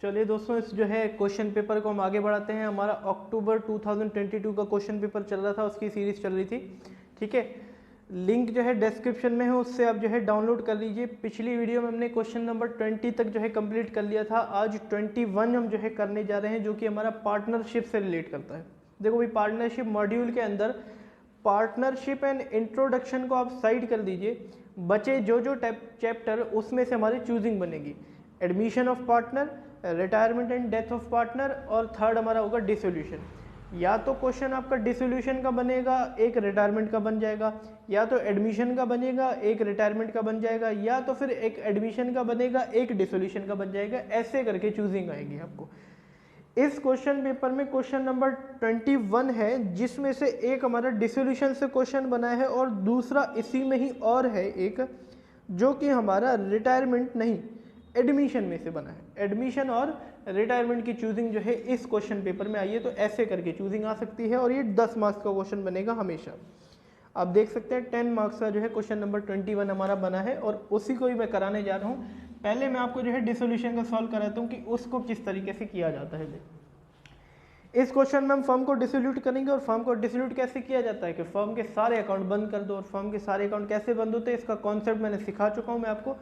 चलिए दोस्तों, इस जो है क्वेश्चन पेपर को हम आगे बढ़ाते हैं। हमारा अक्टूबर 2022 का क्वेश्चन पेपर चल रहा था, उसकी सीरीज चल रही थी। ठीक है, लिंक जो है डिस्क्रिप्शन में है, उससे आप जो है डाउनलोड कर लीजिए। पिछली वीडियो में हमने क्वेश्चन नंबर 20 तक जो है कंप्लीट कर लिया था। आज 21 हम जो है करने जा रहे हैं, जो कि हमारा पार्टनरशिप से रिलेट करता है। देखो भाई, पार्टनरशिप मॉड्यूल के अंदर पार्टनरशिप एंड इंट्रोडक्शन को आप साइड कर दीजिए। बचे जो जो चैप्टर, उसमें से हमारी चूजिंग बनेगी। Admission of partner, retirement and death of partner, और थर्ड हमारा होगा डिसोल्यूशन। या तो क्वेश्चन आपका डिसोल्यूशन का बनेगा, एक रिटायरमेंट का बन जाएगा, या तो एडमिशन का बनेगा, एक रिटायरमेंट का बन जाएगा, या तो फिर एक एडमिशन का बनेगा, एक डिसोल्यूशन का बन जाएगा। ऐसे करके चूजिंग आएगी आपको। इस क्वेश्चन पेपर में क्वेश्चन नंबर 21 है, जिसमें से एक हमारा डिसोल्यूशन से क्वेश्चन बना है और दूसरा इसी में ही और है एक, जो कि हमारा रिटायरमेंट नहीं एडमिशन में से बना है। एडमिशन और रिटायरमेंट की चूजिंग जो है इस क्वेश्चन पेपर में आई है। तो ऐसे करके चूजिंग आ सकती है और ये 10 मार्क्स का क्वेश्चन बनेगा हमेशा। आप देख सकते हैं 10 मार्क्स का जो है क्वेश्चन नंबर 21 हमारा बना है, और उसी को ही मैं कराने जा रहा हूँ। पहले मैं आपको जो है डिसोल्यूशन का सॉल्व कराता हूँ कि उसको किस तरीके से किया जाता है। इस क्वेश्चन में हम फर्म को डिसोल्यूट करेंगे, और फर्म को डिसोल्यूट कैसे किया जाता है कि फर्म के सारे अकाउंट बंद कर दो। और फर्म के सारे अकाउंट कैसे बंद होते हैं, इसका कॉन्सेप्ट मैंने सिखा चुका हूँ मैं आपको।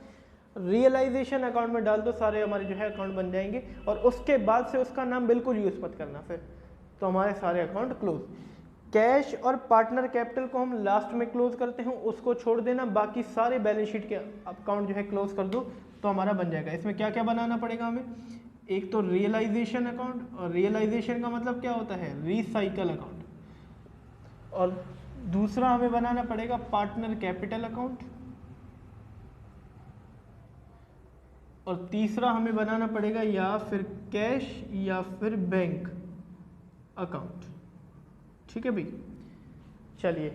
रियलाइजेशन अकाउंट में डाल दो, सारे हमारे जो है अकाउंट बन जाएंगे, और उसके बाद से उसका नाम बिल्कुल यूज मत करना फिर, तो हमारे सारे अकाउंट क्लोज। कैश और पार्टनर कैपिटल को हम लास्ट में क्लोज करते हैं, उसको छोड़ देना। बाकी सारे बैलेंस शीट के अकाउंट जो है क्लोज कर दो, तो हमारा बन जाएगा। इसमें क्या क्या बनाना पड़ेगा हमें? एक तो रियलाइजेशन अकाउंट, और रियलाइजेशन का मतलब क्या होता है? Recycle account. और दूसरा हमें बनाना पड़ेगा पार्टनर कैपिटल अकाउंट, और तीसरा हमें बनाना पड़ेगा या फिर कैश या फिर बैंक अकाउंट। ठीक है भाई, चलिए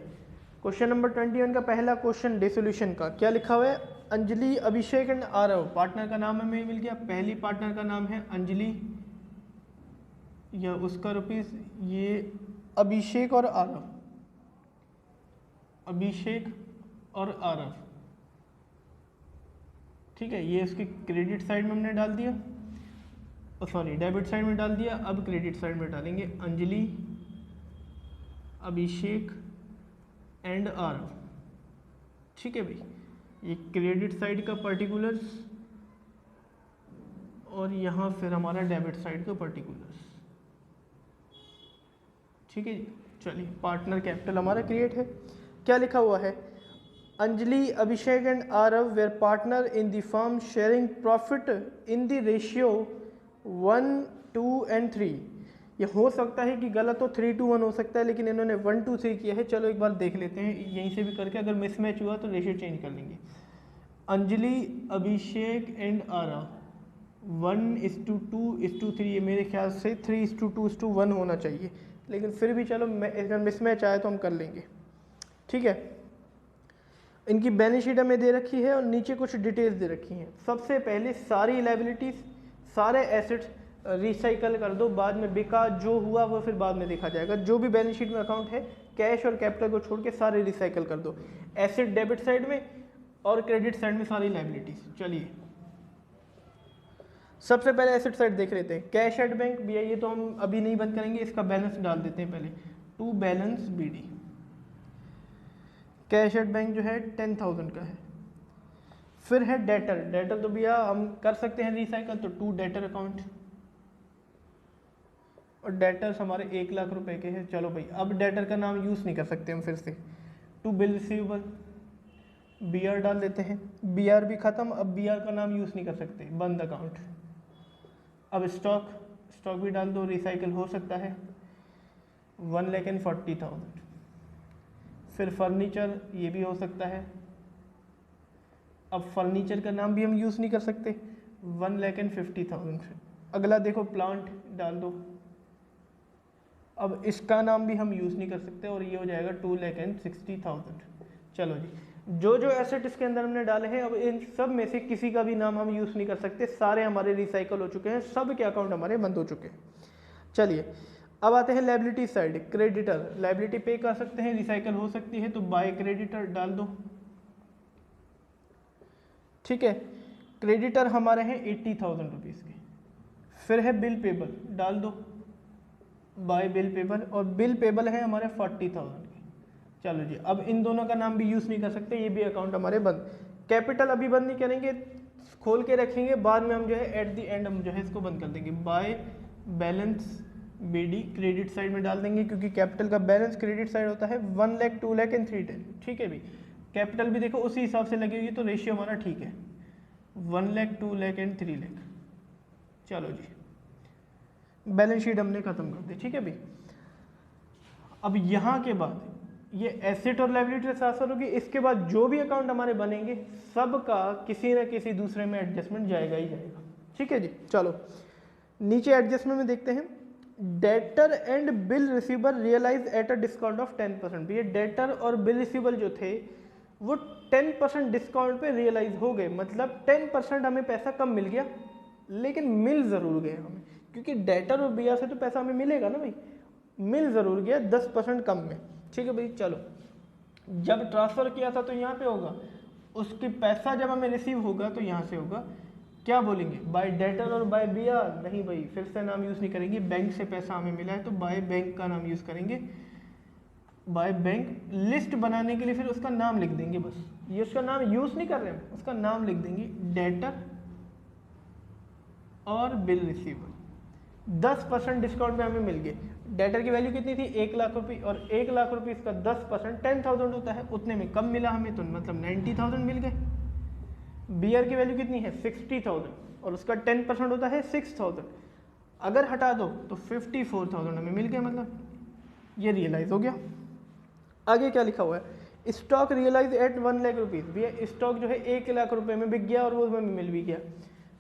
क्वेश्चन नंबर 21 का पहला क्वेश्चन डिसोल्यूशन का क्या लिखा हुआ है? अंजलि, अभिषेक एंड आरव, पार्टनर का नाम हमें मिल गया। पहली पार्टनर का नाम है अंजलि, या उसका रुपीस, ये अभिषेक और आरव, अभिषेक और आरव। ठीक है, ये इसकी क्रेडिट साइड में हमने डाल दिया, सॉरी डेबिट साइड में डाल दिया। अब क्रेडिट साइड में डालेंगे अंजलि, अभिषेक एंड आरव। ठीक है भाई, ये क्रेडिट साइड का पर्टिकुलर्स, और यहाँ फिर हमारा डेबिट साइड का पर्टिकुलर्स। ठीक है जी, चलिए पार्टनर कैपिटल हमारा क्रिएट है। क्या लिखा हुआ है? Anjali, Abhishek and Aarav were partner in the firm sharing profit in the ratio 1, 2 and 3। ये हो सकता है कि गलत हो, 3 to 1 हो सकता है, लेकिन इन्होंने 1 to 3 किया है। चलो एक बार देख लेते हैं यहीं से भी करके, अगर मिसमैच हुआ तो रेशियो चेंज कर लेंगे। अंजलि, अभिषेक एंड आरव 1:2:3, ये मेरे ख्याल से 3:2:1 होना चाहिए, लेकिन फिर भी चलो अगर मिसमैच आए तो हम कर लेंगे। ठीक है, इनकी बैलेंस शीट हमें दे रखी है और नीचे कुछ डिटेल्स दे रखी हैं। सबसे पहले सारी लायबिलिटीज, सारे एसेट्स रिसाइकल कर दो, बाद में बिका जो हुआ वो फिर बाद में देखा जाएगा। जो भी बैलेंस शीट में अकाउंट है, कैश और कैपिटल को छोड़ के सारे रिसाइकल कर दो। एसेट डेबिट साइड में और क्रेडिट साइड में सारी लायबिलिटीज। चलिए सबसे पहले एसेट साइड देख लेते हैं। कैश एट बैंक, भैया ये तो हम अभी नहीं बंद करेंगे, इसका बैलेंस डाल देते हैं पहले, to balance BD। Cash at bank जो है 10,000 का है। फिर है डेटर, डेटर तो भैया हम कर सकते हैं रिसाइकल, तो टू डेटर अकाउंट, और डेटर्स हमारे 1 लाख रुपए के हैं। चलो भाई, अब डेटर का नाम यूज़ नहीं कर सकते हम फिर से। टू बिल रिसीवेबल, BR डाल देते हैं। BR भी ख़त्म, अब BR का नाम यूज़ नहीं कर सकते, बंद अकाउंट। अब स्टॉक, स्टॉक भी डाल दो, रिसाइकल हो सकता है, 1,40,000। फिर फर्नीचर, ये भी हो सकता है। अब फर्नीचर का नाम भी हम यूज़ नहीं कर सकते, 1,50,000। अगला देखो प्लांट डाल दो, अब इसका नाम भी हम यूज़ नहीं कर सकते, और ये हो जाएगा 2,60,000। चलो जी, जो जो एसेट इसके अंदर हमने डाले हैं, अब इन सब में से किसी का भी नाम हम यूज़ नहीं कर सकते, सारे हमारे रिसाइकल हो चुके हैं, सब के अकाउंट हमारे बंद हो चुके हैं। चलिए अब आते हैं लायबिलिटी साइड। क्रेडिटर, लायबिलिटी पे कर सकते हैं, रिसाइकल हो सकती है, तो बाय क्रेडिटर डाल दो। ठीक है, क्रेडिटर हमारे हैं 80,000 रुपीज़ के। फिर है बिल पेबल, डाल दो बाय बिल पेबल, और बिल पेबल है हमारे 40,000 के। चलो जी, अब इन दोनों का नाम भी यूज़ नहीं कर सकते, ये भी अकाउंट हमारे बंद। कैपिटल अभी बंद नहीं करेंगे, खोल के रखेंगे, बाद में हम जो है एट द एंड हम जो है इसको बंद कर देंगे। By balance BD credit side में डाल देंगे, क्योंकि कैपिटल का बैलेंस क्रेडिट साइड होता है 1 लाख 2 लाख एंड 3 लाख। ठीक है भी, कैपिटल भी देखो उसी हिसाब से लगी हुई, तो रेशियो हमारा ठीक है 1 लाख 2 लाख एंड 3 लाख। चलो जी, बैलेंस शीट हमने खत्म कर दी। ठीक है भी, अब यहाँ के बाद ये एसेट और लायबिलिटी ट्रांसफर होगी, इसके बाद जो भी अकाउंट हमारे बनेंगे सबका किसी न किसी दूसरे में एडजस्टमेंट जाएगा ही जाएगा। ठीक है जी, चलो नीचे एडजस्टमेंट में देखते हैं। Debtor and bill receiver realise at a discount of 10%। ये डेटर और बिल रिसीवर जो थे वो 10% डिस्काउंट पे रियलाइज हो गए, मतलब 10% हमें पैसा कम मिल गया, लेकिन मिल ज़रूर गया हमें, क्योंकि डेटर और BR से तो पैसा हमें मिलेगा ना भाई, मिल ज़रूर गया 10% कम में। ठीक है भाई, चलो जब ट्रांसफ़र किया था तो यहाँ पे होगा, उसकी पैसा जब हमें रिसीव होगा तो यहाँ से होगा, क्या बोलेंगे, बाय डेटर और बाय BR? नहीं भाई, फिर से नाम यूज़ नहीं करेंगे, बैंक से पैसा हमें मिला है तो बाय बैंक का नाम यूज़ करेंगे, बाय बैंक। लिस्ट बनाने के लिए फिर उसका नाम लिख देंगे, बस ये उसका नाम यूज़ नहीं कर रहे हैं, उसका नाम लिख देंगे डेटर और बिल रिसीवर। 10% डिस्काउंट में हमें मिल गए। डेटर की वैल्यू कितनी थी, 1 लाख रुपये, और 1 लाख रुपये इसका 10% 10,000 होता है, उतने में कम मिला हमें, तो मतलब 90,000 मिल गए। BR की वैल्यू कितनी है, 60,000, और उसका 10% होता है 6,000, अगर हटा दो तो 54,000 हमें मिल गया, मतलब ये रियलाइज हो गया। आगे क्या लिखा हुआ है, stock realise at 1 lakh rupees. भैया स्टॉक जो है 1 लाख रुपये में बिक गया और वो हमें मिल भी गया।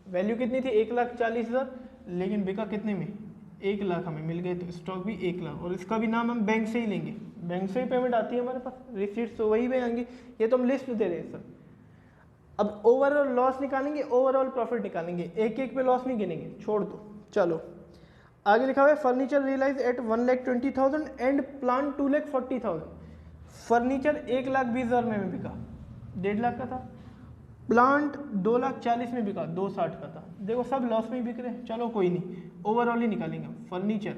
वैल्यू कितनी थी, 1,40,000, लेकिन बिका कितने में, 1 लाख हमें मिल गए, तो स्टॉक भी 1 लाख, और इसका भी नाम हम बैंक से ही लेंगे, बैंक से ही पेमेंट आती है हमारे पास, रिसीट्स तो वही में आएंगी, ये तो हम लिस्ट दे रहे हैं सर। अब ओवरऑल लॉस निकालेंगे, ओवरऑल प्रॉफिट निकालेंगे, एक एक पे लॉस नहीं गिनेंगे, छोड़ दो। चलो आगे लिखा हुआ है, furniture realise at 1,20,000 and plant 2,40,000। Furniture 1,20,000 में बिका, 1.5 लाख का था, प्लांट 2,40,000 में बिका, 2,60 का था। देखो सब लॉस में ही बिक रहे हैं, चलो कोई नहीं, ओवरऑल ही निकालेंगे फर्नीचर,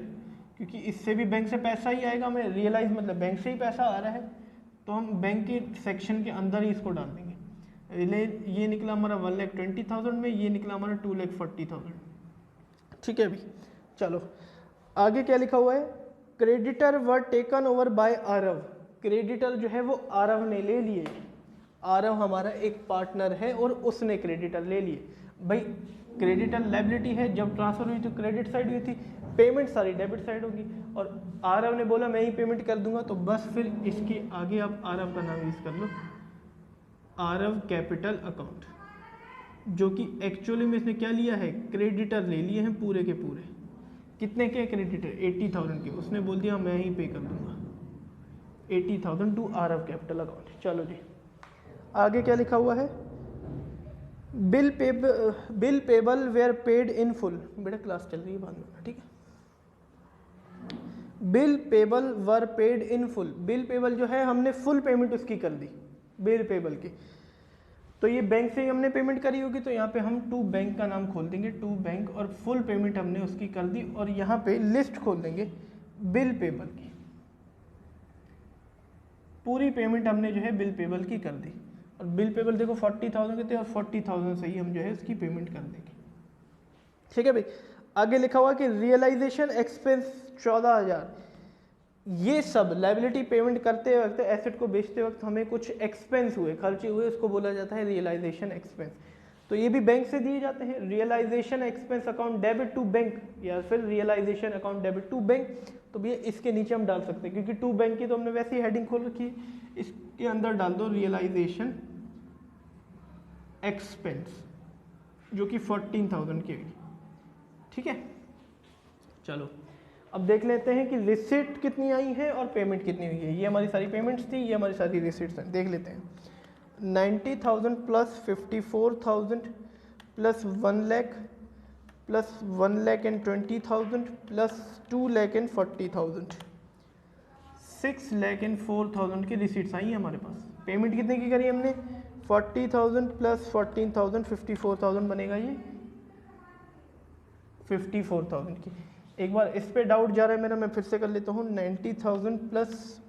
क्योंकि इससे भी बैंक से पैसा ही आएगा, हमें रियलाइज मतलब बैंक से ही पैसा आ रहा है, तो हम बैंक के सेक्शन के अंदर ही इसको डाल देंगे। ये निकला हमारा 1,20,000 में, ये निकला हमारा 2,40,000। ठीक है अभी, चलो आगे क्या लिखा हुआ है, creditor were taken over by Aarav. Creditor जो है वो आरव ने ले लिए, आरव हमारा एक पार्टनर है और उसने क्रेडिटर ले लिए। भाई क्रेडिटर लायबिलिटी है, जब ट्रांसफर हुई तो क्रेडिट साइड हुई थी, पेमेंट सारी डेबिट साइड होगी, और आरव ने बोला मैं ही पेमेंट कर दूंगा, तो बस फिर इसके आगे आप आरव का नाम यूज़ कर लो, आरव कैपिटल अकाउंट, जो कि एक्चुअली में इसने क्या लिया है, क्रेडिटर ले लिए हैं पूरे के पूरे। कितने के क्रेडिटर, 80,000 के, उसने बोल दिया मैं ही पे कर दूंगा 80,000 टू आरव कैपिटल अकाउंट। चलो जी आगे क्या लिखा हुआ है, bill payable were paid in full. बेटा क्लास चल रही है, बाद में, ठीक है। Bill payable were paid in full, bill payable जो है हमने फुल पेमेंट उसकी कर दी, बिल पेबल की, तो ये बैंक से ही हमने पेमेंट करी होगी, तो यहाँ पे हम टू बैंक का नाम खोल देंगे, टू बैंक, और फुल पेमेंट हमने उसकी कर दी, और यहाँ पे लिस्ट खोल देंगे बिल पेबल की, पूरी पेमेंट हमने जो है बिल पेबल की कर दी, और बिल पेबल देखो 40,000 के थे, और 40,000 से ही हम जो है इसकी पेमेंट कर देंगे। ठीक है भाई, आगे लिखा हुआ कि रियलाइजेशन एक्सपेंस 14,000। ये सब लायबिलिटी पेमेंट करते वक्त, एसेट को बेचते वक्त हमें कुछ एक्सपेंस हुए, खर्चे हुए, उसको बोला जाता है रियलाइजेशन एक्सपेंस। तो ये भी बैंक से दिए जाते हैं, realisation expense account debit to bank, या फिर realisation account debit to bank. तो भैया इसके नीचे हम डाल सकते हैं, क्योंकि टू बैंक की तो हमने वैसे ही हेडिंग खोल रखी है, इसके अंदर डाल दो रियलाइजेशन एक्सपेंस, जो कि 14,000 की हुई। ठीक है, चलो अब देख लेते हैं कि रिसिप्ट कितनी आई है और पेमेंट कितनी हुई है। ये हमारी सारी पेमेंट्स थी, ये हमारी सारी रिसिप्ट्स हैं, देख लेते हैं। 90,000 plus 54,000 plus 1 lakh plus 1,20,000 plus 2,40,000, 6,04,000 की रिसिप्ट्स आई हैं हमारे पास। पेमेंट कितने की करी हमने, 40,000 प्लस 14,000 54,000 बनेगा ये 54,000 की। एक बार इस पे डाउट जा रहा है मेरा, मैं फिर से कर लेता हूँ। 90,000 प्लस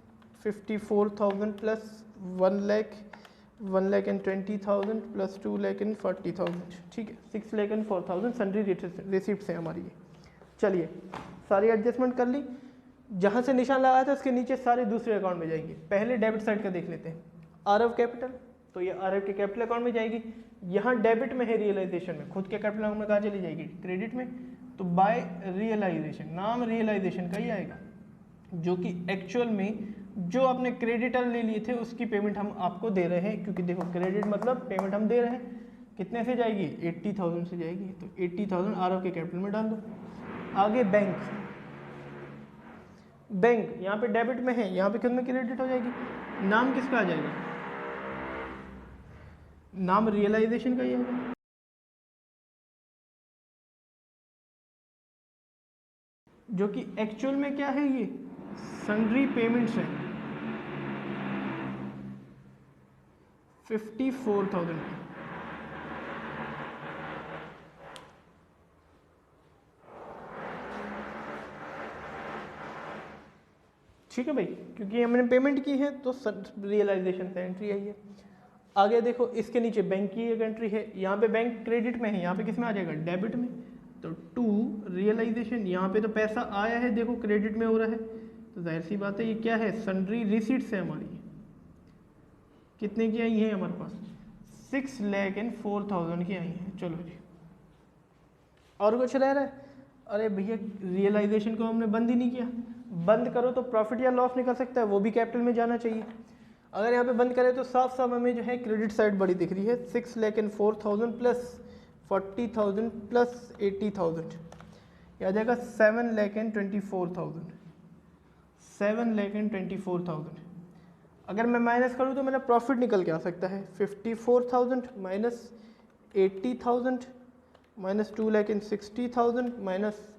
54,000 प्लस 1,20,000 प्लस 2,40,000, ठीक है, 6,04,000 सन्ड्री रिसिप्ट है हमारी ये। चलिए सारी एडजस्टमेंट कर ली। जहाँ से निशान लगाया था उसके नीचे सारे दूसरे अकाउंट में जाएंगे। पहले डेबिट साइड का देख लेते हैं, आरव कैपिटल, तो ये आरव के कैपिटल अकाउंट में जाएगी। यहाँ डेबिट में है रियलाइजेशन में, खुद के कैपिटल अकाउंट में कहाँ चली जाएगी, क्रेडिट में, तो बाय रियलाइजेशन, नाम रियलाइजेशन का ही आएगा, जो कि एक्चुअल में जो आपने क्रेडिटर ले लिए थे उसकी पेमेंट हम आपको दे रहे हैं, क्योंकि देखो क्रेडिट मतलब पेमेंट हम दे रहे हैं। कितने से जाएगी, 80,000 से जाएगी, तो 80,000 आरव के कैपिटल में डाल दो। आगे बैंक, बैंक यहाँ पे डेबिट में है, यहाँ पे कितने में क्रेडिट हो जाएगी। नाम किसका आ जाएगा, नाम रियलाइजेशन का ही आएगा, जो कि एक्चुअल में क्या है, ये सन्ड्री पेमेंट्स है 54,000 की। ठीक है भाई, क्योंकि हमने पेमेंट की है तो रियलाइजेशन से एंट्री आई है। आगे देखो इसके नीचे बैंक की एक एंट्री है, यहाँ पे बैंक क्रेडिट में है, यहाँ पे किस में आ जाएगा, डेबिट में, तो टू रियलाइजेशन, यहाँ पे तो पैसा आया है, देखो क्रेडिट में हो रहा है, तो जाहिर सी बात है ये क्या है, सन्ड्री रिसीट्स है हमारी। कितने की आई है हमारे पास, 6,04,000 की आई है। चलो जी, और कुछ रह रहा है, अरे भैया रियलाइजेशन को हमने बंद ही नहीं किया, बंद करो तो प्रॉफिट या लॉस निकल सकता है, वो भी कैपिटल में जाना चाहिए। अगर यहाँ पे बंद करें तो साफ साफ हमें जो है क्रेडिट साइड बड़ी दिख रही है, 6,04,000 प्लस 40,000 प्लस 80,000, यह आ जाएगा 7,24,000, 7,24,000। अगर मैं माइनस करूँ तो मेरा प्रॉफिट निकल के आ सकता है 54,000 minus 80,000 minus 2,60,000 minus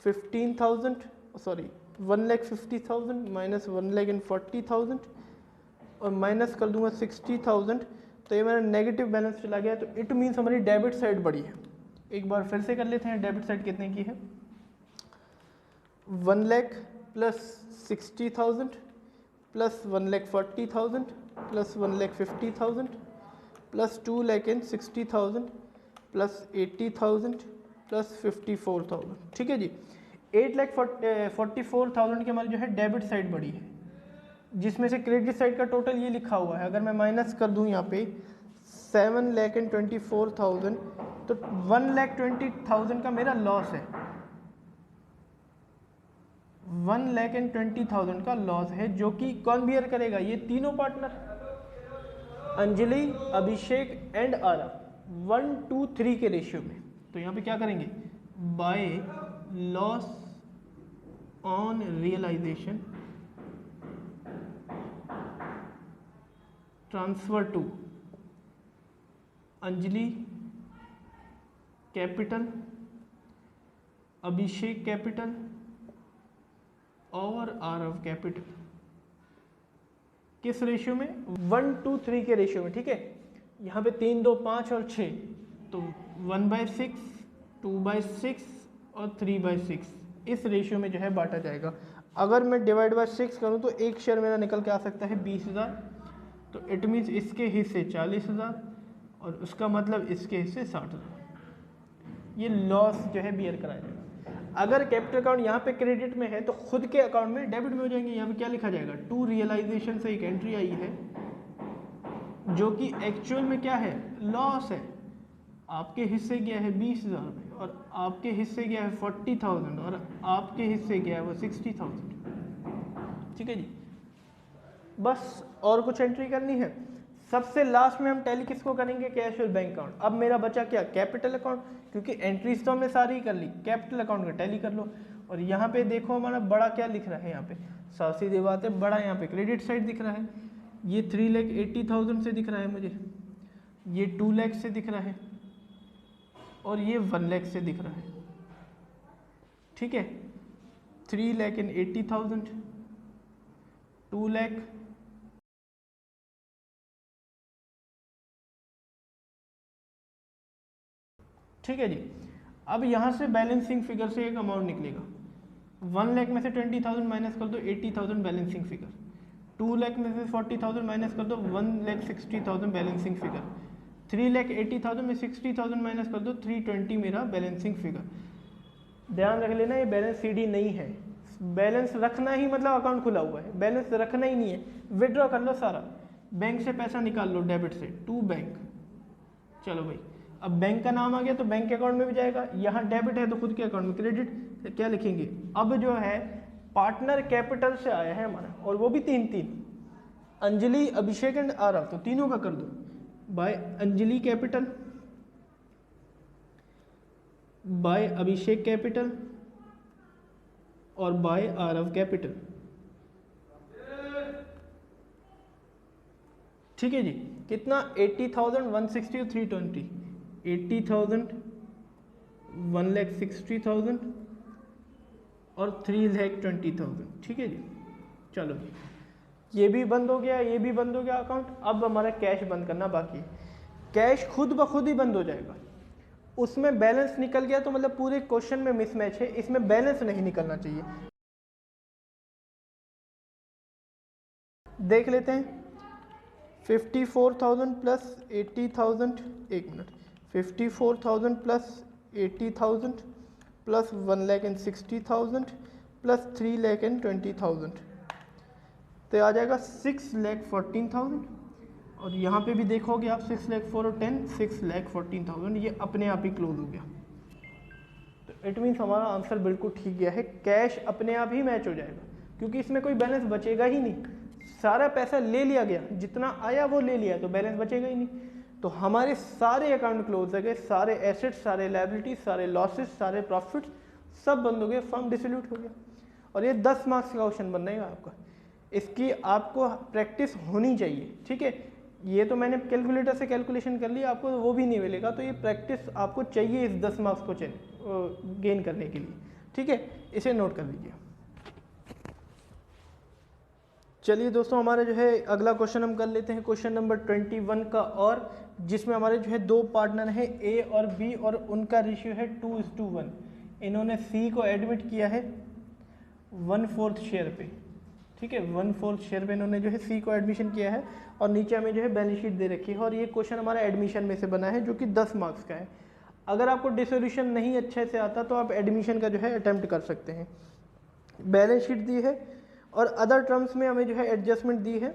15,000, sorry 1,50,000 minus 1,40,000 और माइनस कर दूंगा 60,000, तो ये मेरा नेगेटिव बैलेंस चला गया। तो इट मीन्स हमारी डेबिट साइड बड़ी है। एक बार फिर से कर लेते हैं, डेबिट साइड कितने की है, 1,00,000 plus 60,000 plus 1,40,000 plus 1,50,000 plus 2,60,000 plus 80,000 plus 54,000, ठीक है जी। 8,44,000 की हमारी जो है डेबिट साइड बड़ी है, जिसमें से क्रेडिट साइड का टोटल ये लिखा हुआ है। अगर मैं माइनस कर दूं यहाँ पे 7,24,000, तो 1,20,000 का मेरा लॉस है, 1,20,000 का लॉस है, जो कि कौन बियर करेगा, ये तीनों पार्टनर, अंजलि, अभिषेक एंड आरव, 1:3 के रेशियो में। तो यहाँ पे क्या करेंगे, by loss on realisation transfer to Anjali capital, Abhishek capital और आरव कैपिटल, किस रेशियो में, 1:3 के रेशियो में, ठीक है। यहाँ पे 3, 2, 5 और 6, तो 1/6, 2/6 और 3/6 इस रेशियो में जो है बांटा जाएगा। अगर मैं डिवाइड बाय 6 करूँ तो एक शेयर मेरा निकल के आ सकता है 20,000, तो इट मीन्स इसके हिस्से 40,000 और उसका मतलब इसके हिस्से 60,000। ये लॉस जो है बियर कराया जाएगा। अगर कैपिटल अकाउंट यहाँ पे क्रेडिट में है तो खुद के अकाउंट में डेबिट में हो जाएंगे। यहाँ पे क्या लिखा जाएगा, टू रियलाइजेशन से एक एंट्री आई है, जो कि एक्चुअल में क्या है, लॉस है। आपके हिस्से गया है 20,000 रुपये और आपके हिस्से गया है 40,000 और आपके हिस्से गया है वो 60,000, ठीक है जी। बस और कुछ एंट्री करनी है। सबसे लास्ट में हम टैली किसको करेंगे, कैश और बैंक अकाउंट। अब मेरा बचा क्या, कैपिटल अकाउंट, क्योंकि एंट्रीज तो हमने सारी ही कर ली, कैपिटल अकाउंट का टैली कर लो। और यहाँ पे देखो हमारा बड़ा क्या लिख रहा है, यहाँ पे साफ सीधी बात है, बड़ा यहाँ पे क्रेडिट साइड दिख रहा है, ये 3,80,000 से दिख रहा है मुझे, ये 2 लाख से दिख रहा है और ये 1 लाख से दिख रहा है, ठीक है। 3,80,000, 2 लाख, ठीक है जी। अब यहाँ से बैलेंसिंग फिगर से एक अमाउंट निकलेगा, 1 लाख में से 20,000 माइनस कर दो 80,000 बैलेंसिंग फिगर, 2 लाख में से 40,000 माइनस कर दो 1,60,000 बैलेंसिंग फिगर, 3,80,000 में 60,000 माइनस कर दो 320 मेरा बैलेंसिंग फिगर। ध्यान रख लेना ये बैलेंस सीडी नहीं है, बैलेंस रखना ही मतलब अकाउंट खुला हुआ है, बैलेंस रखना ही नहीं है, विड्रॉ कर लो सारा, बैंक से पैसा निकाल लो डेबिट से टू बैंक। चलो भाई, अब बैंक का नाम आ गया तो बैंक के अकाउंट में भी जाएगा, यहाँ डेबिट है तो खुद के अकाउंट में क्रेडिट, तो क्या लिखेंगे, अब जो है पार्टनर कैपिटल से आया है हमारा, और वो भी तीन, अंजलि, अभिषेक एंड आरव, तो तीनों का कर दो, बाय अंजलि कैपिटल, बाय अभिषेक कैपिटल और बाय आरव कैपिटल। ठीक है जी, कितना 80,000 160 और 320, 80,000 1,60,000 और 3,20,000। ठीक है जी, चलो जी, ये भी बंद हो गया, ये भी बंद हो गया अकाउंट। अब हमारा कैश बंद करना बाकी है, कैश खुद ब खुद ही बंद हो जाएगा, उसमें बैलेंस निकल गया तो मतलब पूरे क्वेश्चन में मिसमैच है, इसमें बैलेंस नहीं निकलना चाहिए। देख लेते हैं, 54,000 प्लस 80,000, एक मिनट, 54,000 प्लस 80,000 प्लस 1,60,000 प्लस 3,20,000, तो आ जाएगा 6,14,000। और यहाँ पे भी देखोगे आप 6,04,000 और 10, 6,14,000, ये अपने आप ही क्लोज हो गया। तो इट मीन्स हमारा आंसर बिल्कुल ठीक गया है, कैश अपने आप ही मैच हो जाएगा, क्योंकि इसमें कोई बैलेंस बचेगा ही नहीं, सारा पैसा ले लिया गया, जितना आया वो ले लिया, तो बैलेंस बचेगा ही नहीं। तो हमारे सारे अकाउंट क्लोज हो गए, सारे एसेट्स, सारे लायबिलिटीज, सारे लॉसेस, सारे प्रॉफिट्स सब बंद हो गए, फर्म डिसोल्यूट हो गया। और ये 10 मार्क्स का क्वेश्चन बनेगा आपका, इसकी आपको प्रैक्टिस होनी चाहिए। ठीक है, ये तो मैंने कैलकुलेटर से कैलकुलेशन कर लिया, आपको वो भी नहीं मिलेगा, तो ये प्रैक्टिस आपको चाहिए इस 10 मार्क्स को गेन करने के लिए। ठीक है, इसे नोट कर लीजिए। चलिए दोस्तों, हमारा जो है अगला क्वेश्चन हम कर लेते हैं, क्वेश्चन नंबर 21 का, और जिसमें हमारे जो है दो पार्टनर हैं ए और बी, और उनका रेशियो है 2:1। इन्होंने सी को एडमिट किया है 1/4 शेयर पे। ठीक है, 1/4 शेयर पे इन्होंने जो है सी को एडमिशन किया है, और नीचे हमें जो है बैलेंस शीट दे रखी है, और ये क्वेश्चन हमारा एडमिशन में से बना है, जो कि 10 मार्क्स का है। अगर आपको डिसोल्यूशन नहीं अच्छे से आता तो आप एडमिशन का जो है अटैम्प्ट कर सकते हैं। बैलेंस शीट दी है, और अदर टर्म्स में हमें जो है एडजस्टमेंट दी है,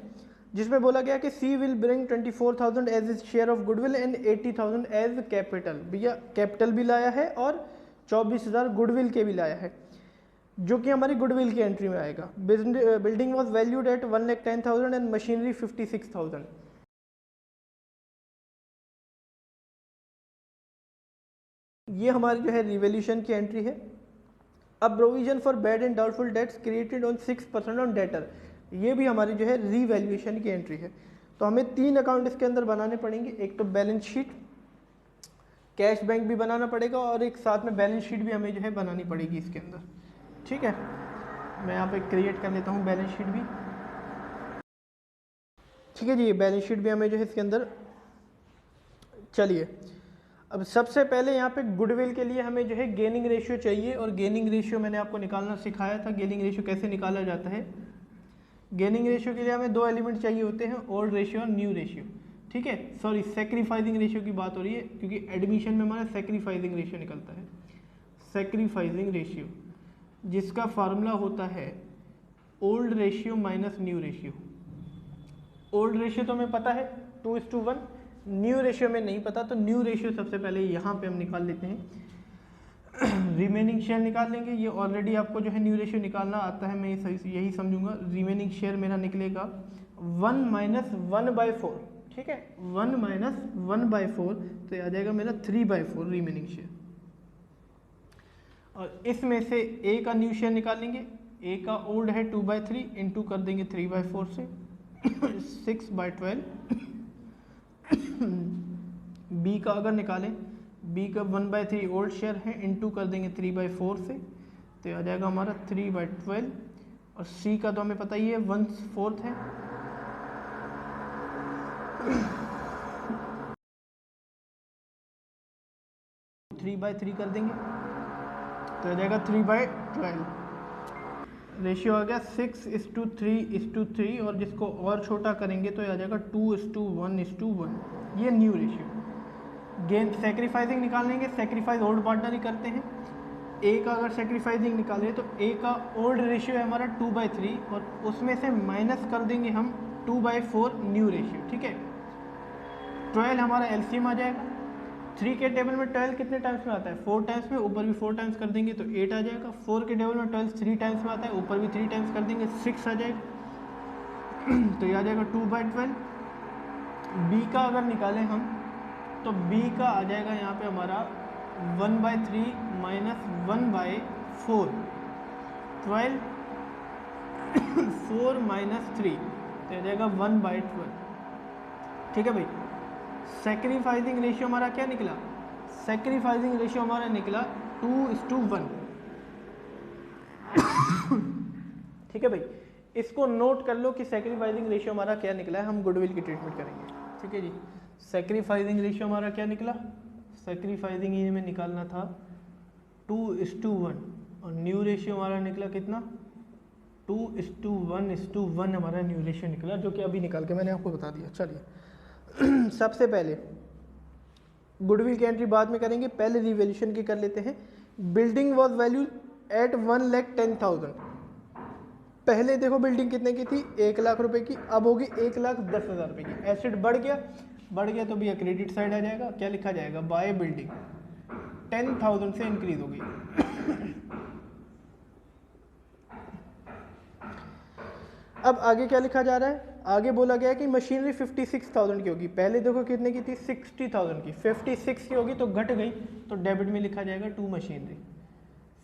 जिसमें बोला गया कि she will bring 24,000 as his share of goodwill and 80,000 as capital. भैया कैपिटल भी लाया है और 24,000 गुडविल के भी लाया है, जो कि हमारी गुडविल की एंट्री में आएगा। Building was valued at 1,10,000 and machinery 56,000। ये हमारी जो है रिवैल्यूएशन की एंट्री है। अब provision for bad and doubtful debts created on 6% on debtor, ये भी हमारी जो है रीवैल्यूएशन की एंट्री है। तो हमें 3 अकाउंट इसके अंदर बनाने पड़ेंगे, एक तो बैलेंस शीट, कैश बैंक भी बनाना पड़ेगा, और एक साथ में बैलेंस शीट भी हमें जो है बनानी पड़ेगी इसके अंदर। ठीक है, मैं यहाँ पे क्रिएट कर लेता हूँ बैलेंस शीट भी। ठीक है जी, बैलेंस शीट भी हमें जो है इसके अंदर। चलिए, अब सबसे पहले यहाँ पे गुडविल के लिए हमें जो है गेनिंग रेशियो चाहिए, और गेनिंग रेशियो मैंने आपको निकालना सिखाया था। गेनिंग रेशियो कैसे निकाला जाता है, गेनिंग रेशियो के लिए हमें 2 एलिमेंट चाहिए होते हैं, ओल्ड रेशियो और न्यू रेशियो। ठीक है, सॉरी सैक्रिफाइसिंग रेशियो की बात हो रही है, क्योंकि एडमिशन में हमारा सैक्रिफाइसिंग रेशियो निकलता है। सैक्रिफाइसिंग रेशियो, जिसका फार्मूला होता है old ratio minus new ratio. Old ratio तो हमें पता है 2:1, न्यू रेशियो में नहीं पता, तो न्यू रेशियो सबसे पहले यहाँ पे हम निकाल लेते हैं। रिमेनिंग शेयर निकाल लेंगे, ये ऑलरेडी आपको जो है न्यू रेशियो निकालना आता है, मैं यही समझूंगा। रिमेनिंग शेयर मेरा निकलेगा 1 - 1/4। ठीक है, 1 - 1/4, तो आ जाएगा मेरा 3/4 रिमेनिंग शेयर। और इसमें से ए का न्यू शेयर निकालेंगे, ए का ओल्ड है 2/3, इंटू कर देंगे 3/4 से 6/12। बी का अगर निकालें, बी का 1/3 ओल्ड शेयर है, इंटू कर देंगे 3/4 से, तो आ जाएगा हमारा 3/12। और सी का तो हमें पता ही है 1/4 है, 3/3 कर देंगे तो आ जाएगा 3/12। रेशियो आ गया 6:3:3 और जिसको और छोटा करेंगे तो आ जाएगा 2:1:1। ये न्यू रेशियो। गेन सेक्रीफाइसिंग निकालेंगे, सेक्रीफाइस ओल्ड पार्टनर ही करते हैं। ए का अगर सेक्रीफाइसिंग निकालें तो ए का ओल्ड रेशियो है हमारा 2/3 और उसमें से माइनस कर देंगे हम 2/4 न्यू रेशियो। ठीक है, 12 हमारा एलसीएम आ जाएगा। 3 के टेबल में 12 कितने टाइम्स में आता है? 4 टाइम्स में, ऊपर भी 4 टाइम्स कर देंगे तो 8 आ जाएगा। 4 के टेबल में 12 3 टाइम्स में आता है, ऊपर भी 3 टाइम्स कर देंगे 6 आ जाएगा तो ये आ जाएगा 2/12। बी का अगर निकालें हम तो बी का आ जाएगा यहाँ पे हमारा 1/3 माइनस 1/4, 12 4 माइनस 3 तो आ जाएगा 1/12। ठीक है भाई, सेक्रीफाइसिंग रेशियो हमारा क्या निकला? सेक्रीफाइसिंग रेशियो हमारा निकला 2:1। ठीक है भाई, इसको नोट कर लो कि सेक्रीफाइसिंग रेशियो हमारा क्या निकला है। हम गुडविल की ट्रीटमेंट करेंगे। ठीक है जी, सेक्रीफाइसिंग रेशियो हमारा क्या निकला? सेक्रीफाइसिंग में निकालना था 2:1 और न्यू रेशियो हमारा निकला कितना? 2:1:1 हमारा न्यू रेशियो निकला, जो कि अभी निकाल के मैंने आपको बता दिया। चलिए सबसे पहले गुडविल की एंट्री बाद में करेंगे, पहले रिवैल्यूएशन की कर लेते हैं। Building was value at 1,10,000। पहले देखो बिल्डिंग कितने की थी? 1 लाख रुपए की, अब होगी 1,10,000 रुपए की। एसेट बढ़ गया तो भैया क्रेडिट साइड आ जाएगा। क्या लिखा जाएगा? बाय बिल्डिंग 10,000 से इंक्रीज हो गई। अब आगे क्या लिखा जा रहा है? आगे बोला गया है कि मशीनरी 56,000 की होगी। पहले देखो कितने की थी? 60,000 की। 56 की होगी तो घट गई तो डेबिट में लिखा जाएगा टू मशीनरी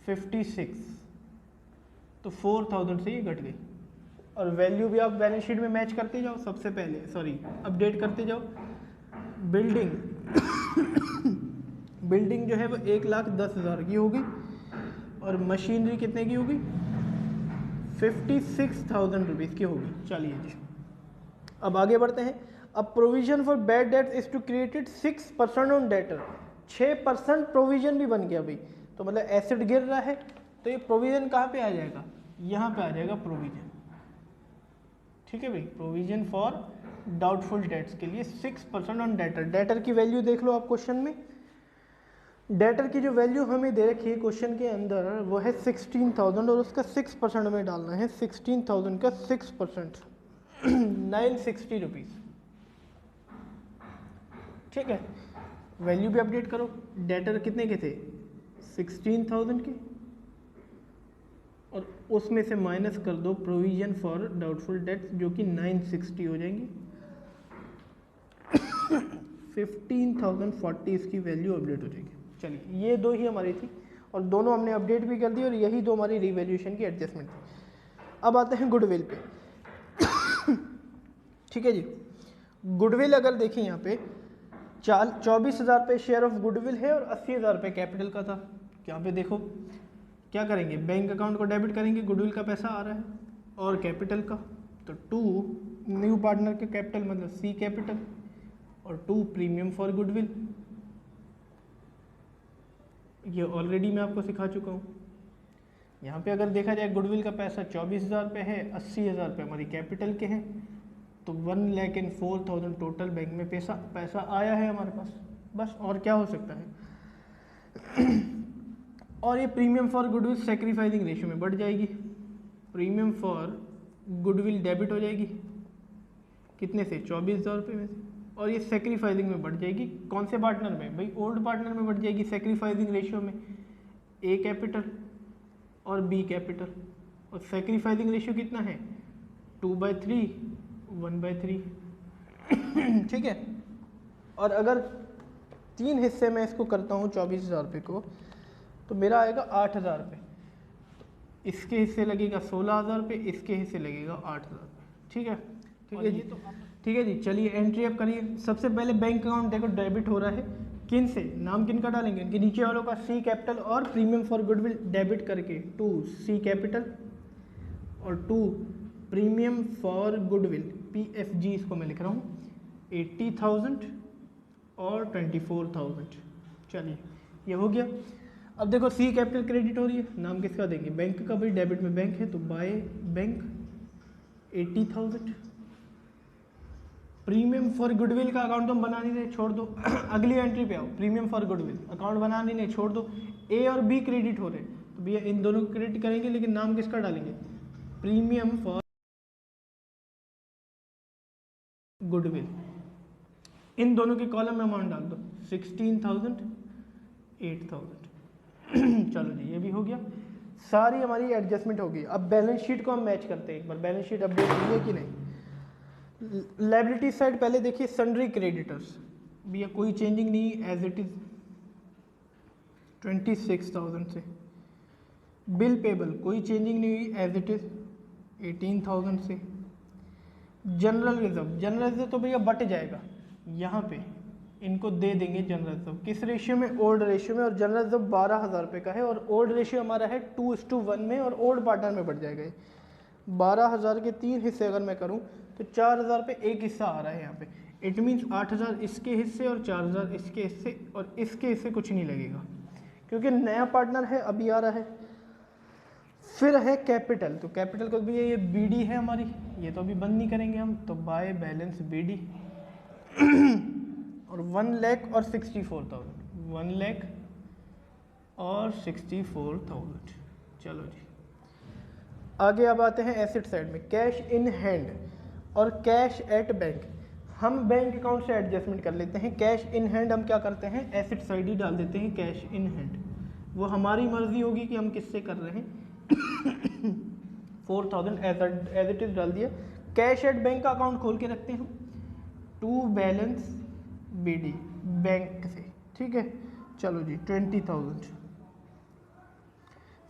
56, तो 4,000 से ये घट गई। और वैल्यू भी आप बैलेंस शीट में मैच करते जाओ। सबसे पहले अपडेट करते जाओ। बिल्डिंग जो है वो 1,10,000 की होगी और मशीनरी कितने की होगी? 56,000 रुपीज़ की होगी। चलिए जी, अब आगे बढ़ते हैं। अब provision for bad debt is to created 6% on debtor. 6% provision भी बन गया भाई। तो मतलब एसेट गिर रहा है तो ये प्रोविजन कहाँ पे आ जाएगा? यहाँ पे आ जाएगा प्रोविजन। ठीक है भाई, प्रोविजन फॉर डाउटफुल डेट्स के लिए 6% ऑन डेटर। डेटर की वैल्यू देख लो आप क्वेश्चन में। डेटर की जो वैल्यू हमें दे रखी है क्वेश्चन के अंदर वो है 16,000 और उसका 6% हमें डालना है। 16,000 का 6% 960 रुपीज़। ठीक है, वैल्यू भी अपडेट करो। डेटर कितने के थे? 16,000 के, और उसमें से माइनस कर दो प्रोविजन फॉर डाउटफुल डेट्स जो कि 960 हो जाएंगी। 15,040 इसकी वैल्यू अपडेट हो जाएगी। चलिए, ये दो ही हमारी थी और दोनों हमने अपडेट भी कर दी और यही दो हमारी रिवैल्यूएशन की एडजस्टमेंट थी। अब आते हैं गुडविल पे। ठीक है जी, गुडविल अगर देखें यहाँ पे 24,000 रुपये शेयर ऑफ गुडविल है और 80,000 रुपये कैपिटल का था। यहाँ पे देखो क्या करेंगे? बैंक अकाउंट को डेबिट करेंगे, गुडविल का पैसा आ रहा है और कैपिटल का, तो 2 न्यू पार्टनर के कैपिटल मतलब सी कैपिटल और 2 प्रीमियम फॉर गुडविल। ये ऑलरेडी मैं आपको सिखा चुका हूँ। यहाँ पे अगर देखा जाए गुडविल का पैसा 24,000 रुपये है, 80,000 रुपये हमारी कैपिटल के हैं, तो 1,04,000 टोटल बैंक में पैसा आया है हमारे पास। बस और क्या हो सकता है। और ये premium for goodwill sacrificing ratio में बढ़ जाएगी। प्रीमियम फॉर गुडविल डेबिट हो जाएगी कितने से? 24,000 रुपये में से, और ये सेक्रीफाइसिंग में बढ़ जाएगी। कौन से पार्टनर में भाई? ओल्ड पार्टनर में बढ़ जाएगी सेक्रीफाइसिंग रेशियो में, ए कैपिटल और बी कैपिटल। और सेक्रीफाइसिंग रेशियो कितना है? 2/3 1/3। ठीक है, और अगर 3 हिस्से में इसको करता हूँ 24,000 रुपये को, तो मेरा आएगा 8,000 रुपये। इसके हिस्से लगेगा 16,000 रुपये, इसके हिस्से लगेगा 8,000 रुपये। ठीक है, ठीक है जी, ठीक है जी। चलिए एंट्री अब करिए। सबसे पहले बैंक अकाउंट देखो डेबिट हो रहा है, किन से? नाम किन का डालेंगे? इनके नीचे वालों का सी कैपिटल और प्रीमियम फॉर गुडविल डेबिट करके 2 सी कैपिटल और 2 प्रीमियम फॉर गुडविल PFG इसको मैं लिख रहा हूँ 80,000 और 24,000। चलिए ये हो गया। अब देखो सी कैपिटल क्रेडिट हो रही है, नाम किसका देंगे, बैंक का, भाई डेबिट में बैंक है तो by bank 80,000। Premium for goodwill का अकाउंट हम बना नहीं रहे, छोड़ दो अगली एंट्री पे आओ, प्रीमियम फॉर गुडविल अकाउंट बना नहीं रहे, छोड़ दो। ए और बी क्रेडिट हो रहे तो भैया इन दोनों को क्रेडिट करेंगे, लेकिन नाम किसका डालेंगे, प्रीमियम फॉर गुडविल। इन दोनों के कॉलम में अमाउंट डाल दो 16,000 8,000 चलो जी ये भी हो गया, सारी हमारी एडजस्टमेंट हो गई। अब बैलेंस शीट को हम मैच करते हैं एक बार, बैलेंस शीट अपडेट हुई है कि नहीं। लायबिलिटी साइड पहले देखिए, सन्ड्री क्रेडिटर्स भैया कोई चेंजिंग नहीं, एज इट इज 26,000 से। बिल पेबल कोई चेंजिंग नहीं हुई, एज इट इज 18,000 से। जनरल रिजर्व तो भैया बट जाएगा, यहाँ पे इनको दे देंगे जनरल रिजर्व, किस रेशियो में, ओल्ड रेशियो में, और जनरल रिजर्व 12,000 रुपये का है, और ओल्ड रेशियो हमारा है 2:1 में, और ओल्ड पार्टनर में बढ़ जाएगा ये। 12,000 के 3 हिस्से अगर मैं करूँ तो 4,000 रुपये एक हिस्सा आ रहा है यहाँ पे। इट मीन्स 8,000 इसके हिस्से और 4,000 इसके हिस्से, और इसके हिस्से कुछ नहीं लगेगा क्योंकि नया पार्टनर है, अभी आ रहा है। फिर है कैपिटल, तो कैपिटल को भी ये बीडी है हमारी, ये तो अभी बंद नहीं करेंगे हम, तो बाय बैलेंस बीडी और 1,00,000 और 64,000, 1,00,000 और 64,000। चलो जी आगे अब आते हैं एसेट साइड में, कैश इन हैंड और कैश एट बैंक। हम बैंक अकाउंट से एडजस्टमेंट कर लेते हैं, कैश इन हैंड हम क्या करते हैं, एसेट साइड ही डाल देते हैं कैश इन हैंड, वो हमारी मर्जी होगी कि हम किससे कर रहे हैं 4,000 एज इट इज डाल दिया। कैश एट बैंक का अकाउंट खोल के रखते हैं टू बैलेंस बीडी बैंक से, ठीक है। चलो जी 20,000।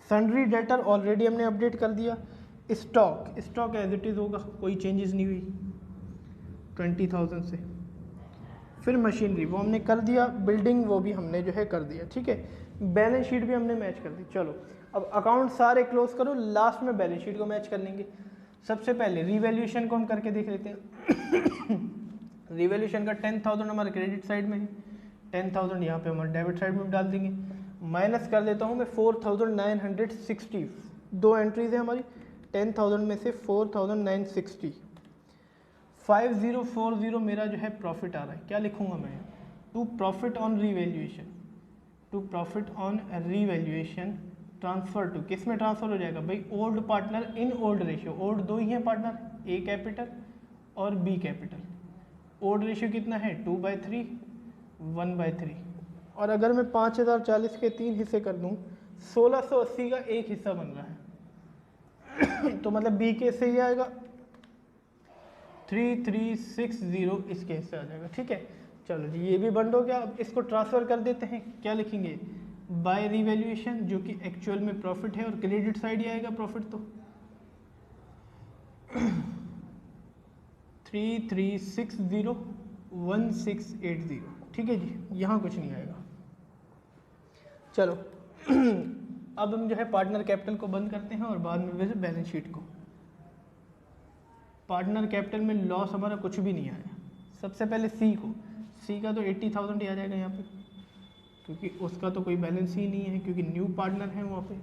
सन्ड्री डेटर ऑलरेडी हमने अपडेट कर दिया। स्टॉक एज इट इज होगा, कोई चेंजेस नहीं हुई 20,000 से। फिर मशीनरी वो हमने कर दिया, बिल्डिंग वो भी हमने जो है कर दिया, ठीक है। बैलेंस शीट भी हमने मैच कर दी। चलो अब अकाउंट सारे क्लोज करो, लास्ट में बैलेंस शीट को मैच कर लेंगे। सबसे पहले रिवैल्यूएशन को हम करके देख लेते हैं रिवैल्यूएशन का 10,000 हमारे क्रेडिट साइड में है, 10,000 यहाँ पे हमारे डेबिट साइड में डाल देंगे। माइनस कर देता हूँ मैं 4,960, दो एंट्रीज है हमारी, 10,000 में से 4,960, 5040 मेरा जो है प्रॉफिट आ रहा है। क्या लिखूंगा मैं, to profit on revaluation, to profit on revaluation transfer to, किस में ट्रांसफर हो जाएगा भाई, old partner in old ratio. Old दो ही हैं पार्टनर, ए कैपिटल और बी कैपिटल। ओल्ड रेशियो कितना है 2/3, 1/3। और अगर मैं 5,040 के 3 हिस्से कर दूं, 1680 का एक हिस्सा बन रहा है तो मतलब बी के हिस्से ही आएगा, 3360 इसके हिस्से आ जाएगा, ठीक है। चलो जी ये भी बंद हो गया। अब इसको ट्रांसफर कर देते हैं, क्या लिखेंगे, बाय रिवैल्यूएशन, जो कि एक्चुअल में प्रॉफिट है और क्रेडिट साइड ही आएगा प्रॉफिट, तो 33601680, ठीक है जी, यहाँ कुछ नहीं आएगा। चलो अब हम जो है पार्टनर कैपिटल को बंद करते हैं और बाद में वैसे बैलेंस शीट को। पार्टनर कैपिटल में लॉस हमारा कुछ भी नहीं आया। सबसे पहले सी का तो 80,000 ही आ जाएगा यहाँ पे, क्योंकि उसका तो कोई बैलेंस ही नहीं है, क्योंकि न्यू पार्टनर है वहाँ पे।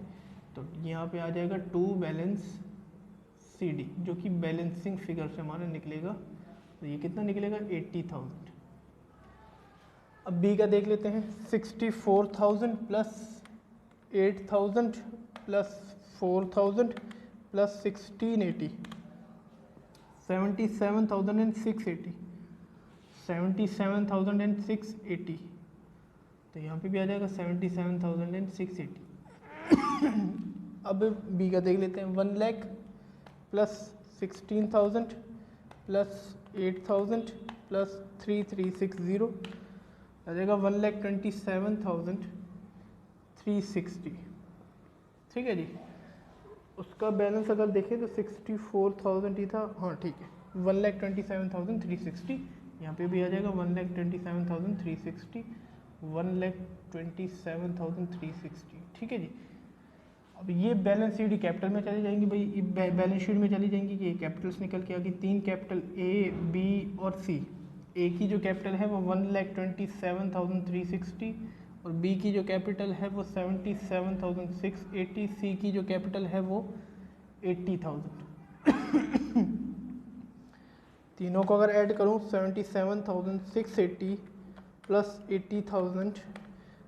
तो यहाँ पे आ जाएगा टू बैलेंस सी डी, जो कि बैलेंसिंग फिगर से हमारा निकलेगा। तो ये कितना निकलेगा 80,000। अब बी का देख लेते हैं, 64,000 प्लस 8,000 प्लस 4,000 प्लस 1680, 77,680, 77,680। तो यहाँ पे भी आ जाएगा 77,680। अब बी का देख लेते हैं, 1,00,000 प्लस 16,000 प्लस 8,000 प्लस 3360 आ जाएगा 1,27,360, ठीक है जी। उसका बैलेंस अगर देखें तो 64,000 ही था, हाँ ठीक है, 1,27,360। यहाँ पे भी आ जाएगा 1,27,360, 1,27,360, ठीक है जी। अब ये बैलेंस शीट कैपिटल में चली जाएंगी भाई, बैलेंस शीट में चली जाएंगी कि ये कैपिटल्स निकल के आ गई, 3 कैपिटल ए बी और सी। ए की जो कैपिटल है वो 1,27,360, और बी की जो कैपिटल है वो 77,680, सी की जो कैपिटल है वो 80,000। तीनों को अगर ऐड करूँ 77,680 प्लस 80,000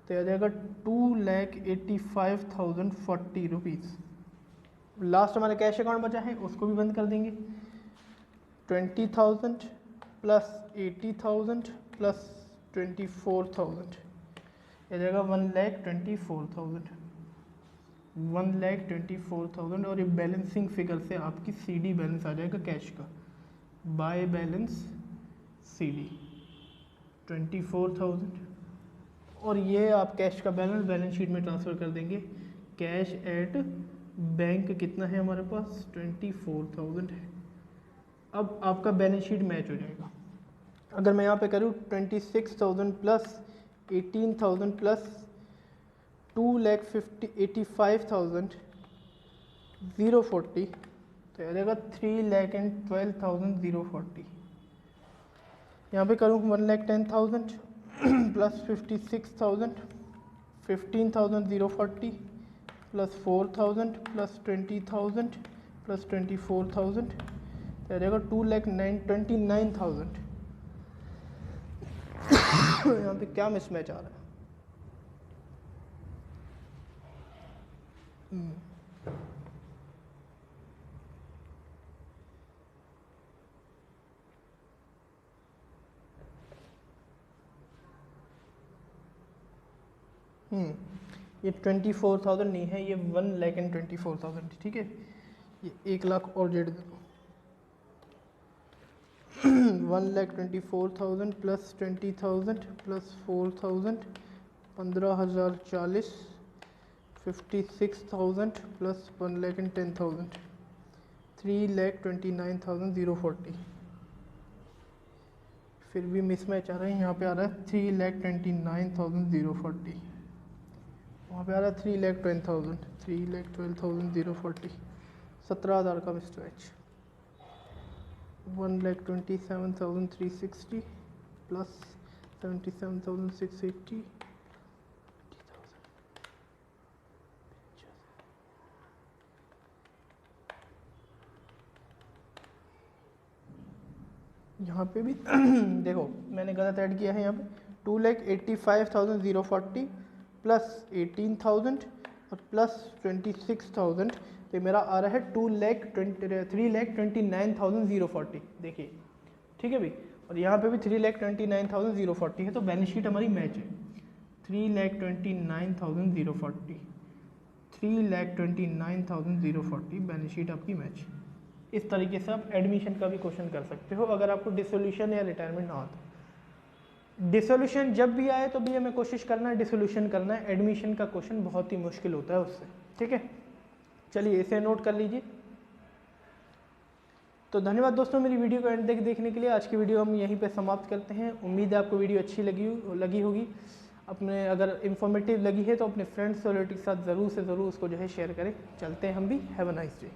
तो आ जाएगा 2,85,040 रुपीज़। लास्ट हमारे कैश अकाउंट बचा है उसको भी बंद कर देंगे। 20,000 प्लस 80,000 प्लस 24,000 आ जाएगा 1,24,000, 1,24,000। और ये बैलेंसिंग फिगर से आपकी CD बैलेंस आ जाएगा कैश का, बाय बैलेंस CD 24,000। और ये आप कैश का बैलेंस शीट में ट्रांसफ़र कर देंगे। कैश एट बैंक कितना है हमारे पास, 24,000 है। अब आपका बैलेंस शीट मैच हो जाएगा। अगर मैं यहाँ पे करूँ 26,000 प्लस 18,000 प्लस 2,85,040 तो आ जाएगा 3,12,040। यहाँ पे करूँ 1,10,000 प्लस 56,000 15,040 प्लस 4,000 प्लस 20,000 प्लस 24,000 तो आ जाएगा 2,29,000। यहाँ पे क्या मिसमैच आ रहा है? ये 24,000 नहीं है, ये 1,24,000, ठीक है। ये 1 लाख और जोड़ दो। 1,24,000 प्लस 20,000 प्लस 4,000 15,040 56,000 प्लस 1,10,000 3,29,040। फिर भी मिसमैच आ रहा है। यहाँ पे आ रहा है 3,29,040, वहाँ पे आ रहा है 3,10,000 3,12,040, 17,000 का मिसमैच। 1,27,360 प्लस 77,680 यहाँ पे भी देखो मैंने गलत ऐड किया है। यहाँ पे 2,85,040 प्लस 18,000 और प्लस 26,000 तो मेरा आ रहा है 3,29,040। देखिए ठीक है भाई। और यहाँ पे भी 3,29,040 है, तो बैलेंस शीट हमारी मैच है। 3,29,040 3,29,040 बैलेंस शीट आपकी मैच है। इस तरीके से आप एडमिशन का भी क्वेश्चन कर सकते हो अगर आपको डिसोल्यूशन या रिटायरमेंट ना आता। डिसोल्यूशन जब भी आए तो भी हमें कोशिश करना है डिसोल्यूशन करना है। एडमिशन का क्वेश्चन बहुत ही मुश्किल होता है उससे, ठीक है। चलिए इसे नोट कर लीजिए। तो धन्यवाद दोस्तों मेरी वीडियो को एंड तक देखने के लिए। आज की वीडियो हम यहीं पे समाप्त करते हैं। उम्मीद है आपको वीडियो अच्छी लगी होगी। अपने अगर इन्फॉर्मेटिव लगी है तो अपने फ्रेंड्स और रिलेटिव के साथ ज़रूर से ज़रूर उसको जो है शेयर करें। चलते हैं हम भी। Have a nice day.